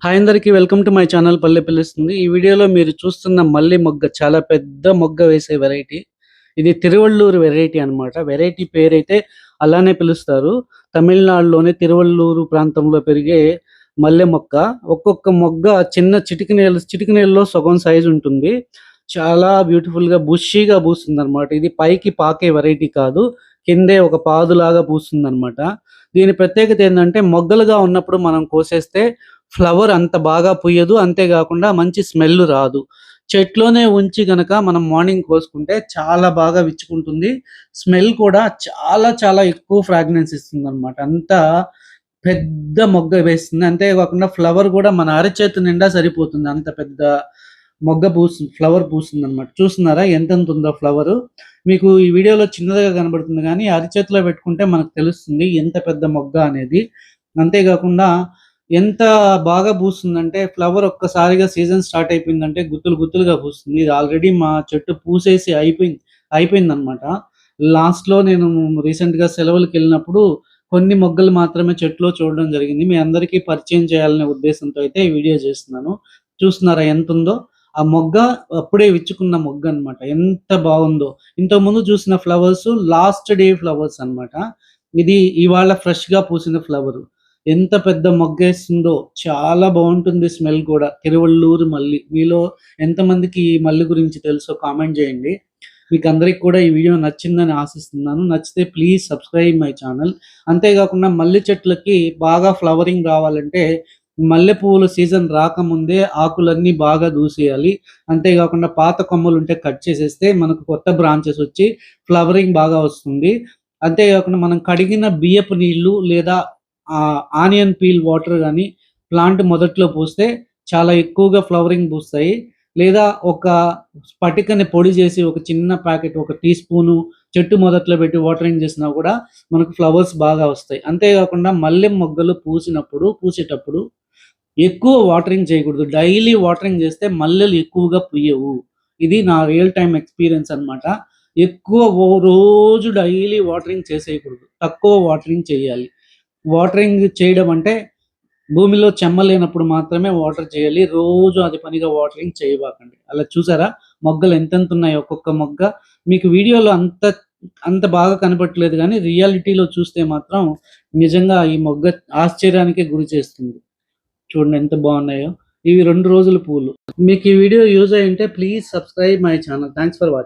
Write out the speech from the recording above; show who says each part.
Speaker 1: Hi అందరికీ welcome to my channel పల్లె పిలుస్తుంది. ఈ వీడియోలో మీరు చూస్తున్న మల్లె మొగ్గ చాలా పెద్ద మొగ్గ వేసే వెరైటీ. ఇది తిరువళ్ళూరు వెరైటీ అన్నమాట. వెరైటీ పేరైతే అలానే పిలుస్తారు. తమిళనాడులోని తిరువళ్ళూరు ప్రాంతంలో పెరిగే మల్లె మొక్క. ఒక్కొక్క మొగ్గ చిన్న చిటికెనేల్లో సగం సైజ్ ఉంటుంది. చాలా బ్యూటిఫుల్‌గా బుషీగా పూస్తుందన్నమాట. ఇది పైకి పాకే వెరైటీ కాదు. కిందే ఒక పాదులాగా పూస్తుందన్నమాట. దీని ప్రత్యేకత ఏందంటే మొగ్గలుగా ఉన్నప్పుడు మనం కోసేస్తే ఫ్లవర్ అంత బాగా పూయదు. అంతే గాకుండా మంచి స్మెల్ రాదు. చెట్లోనే ఉంచి గనక మనం మార్నింగ్ కోసుకుంటే చాలా బాగా విచ్చుకుంటుంది. స్మెల్ కూడా చాలా చాలా ఎక్కువ ఫ్రాగ్రెన్స్ ఇస్తుందనమాట. అంత పెద్ద మొగ్గ వేస్తుంది. అంతే గాకుండా ఫ్లవర్ గూడా మన అరచేతి నిండా సరిపోతుంది. అంత పెద్ద మొగ్గ ఫ్లవర్ పూస్తుందనమాట. చూస్తున్నారా ఎంతెంతుందో ఫ్లవరు. మీకు ఈ వీడియోలో చిన్నదిగా కనబడుతుంది గానీ, అరచేతిలో పెట్టుకుంటే మనకు తెలుస్తుంది ఎంత పెద్ద మొగ్గ అనేది. అంతే గాకుండా ఎంత బాగా పూస్తుందంటే ఫ్లవర్ ఒక్కసారిగా సీజన్ స్టార్ట్ అయిపోయిందంటే గుత్తులు గుత్తులుగా పూస్తుంది. ఇది ఆల్రెడీ మా చెట్టు పూసేసి అయిపోయిందనమాట. లాస్ట్‌లో నేను రీసెంట్‌గా సెలవులకెళ్ళినప్పుడు కొన్ని మొగ్గలు మాత్రమే చెట్టులో చూడడం జరిగింది. మీ అందరికీ పరిచయం చేయాలనే ఉద్దేశంతో అయితే ఈ వీడియో చేస్తున్నాను. చూస్తున్నారా ఎంతుందో? ఆ మొగ్గ అప్పుడే విచ్చుకున్న మొగ్గనమాట. ఎంత బావుందో! ఇంతకుముందు చూసిన ఫ్లవర్స్ లాస్ట్ డే ఫ్లవర్స్ అన్నమాట. ఇది ఇవాళ ఫ్రెష్‌గా పూసిన ఫ్లవరు. ఎంత పెద్ద మొగ్గేస్తుందో! చాలా బావుంటుంది స్మెల్ కూడా. తిరువళ్ళూరు మల్లి. మీలో ఎంతమందికి ఈ మల్లి గురించి తెలుసో కామెంట్ చేయండి. మీకందరికి కూడా ఈ వీడియో నచ్చిందని ఆశిస్తున్నాను. నచ్చితే ప్లీజ్ సబ్స్క్రైబ్ మై ఛానల్. అంతే కాకుండా మల్లె చెట్లకి బాగా ఫ్లవరింగ్ రావాలంటే మల్లె పువ్వుల సీజన్ రాకముందే ఆకులన్నీ బాగా దూసేయాలి. అంతే కాకుండా పాత కొమ్మలుంటే కట్ చేసేస్తే మనకు కొత్త బ్రాంచెస్ వచ్చి ఫ్లవరింగ్ బాగా వస్తుంది. అంతే కాకుండా మనం కడిగిన బియ్యపు నీళ్ళు లేదా ఆనియన్ పీల్ వాటర్ గాని ప్లాంట్ మొదట్లో పోస్తే చాలా ఎక్కువగా ఫ్లవరింగ్ పూస్తాయి. లేదా ఒక స్పటికని పొడి చేసి ఒక చిన్న ప్యాకెట్ ఒక టీ స్పూను చెట్టు మొదట్లో పెట్టి వాటరింగ్ చేసినా కూడా మనకు ఫ్లవర్స్ బాగా వస్తాయి. అంతే కాకుండా మల్లె మొగ్గలు పూసేటప్పుడు ఎక్కువ వాటరింగ్ చేయకూడదు. డైలీ వాటరింగ్ చేస్తే మల్లెలు ఎక్కువగా పూయవు. ఇది నా రియల్ టైమ్ ఎక్స్‌పీరియన్స్ అన్నమాట. ఎక్కువ రోజు డైలీ వాటరింగ్ చేసేయకూడదు. తక్కువ వాటరింగ్ చేయాలి. వాటరింగ్ చేయడం అంటే భూమిలో చెమ్మ లేనప్పుడు మాత్రమే వాటర్ చేయాలి. రోజు అది పనిగా వాటరింగ్ చేయబాకండి. అలా చూసారా మొగ్గలు ఎంతెంతున్నాయో ఒక్కొక్క మొగ్గ. మీకు వీడియోలో అంత బాగా కనపడట్లేదు గానీ రియాలిటీలో చూస్తే మాత్రం నిజంగా ఈ మొగ్గ ఆశ్చర్యానికే గురి చేస్తుంది. చూడండి ఎంత బాగున్నాయో. ఇవి 2 రోజుల పూలు. మీకు ఈ వీడియో యూజ్ అయ్యుంటే please subscribe my channel. Thanks for watching.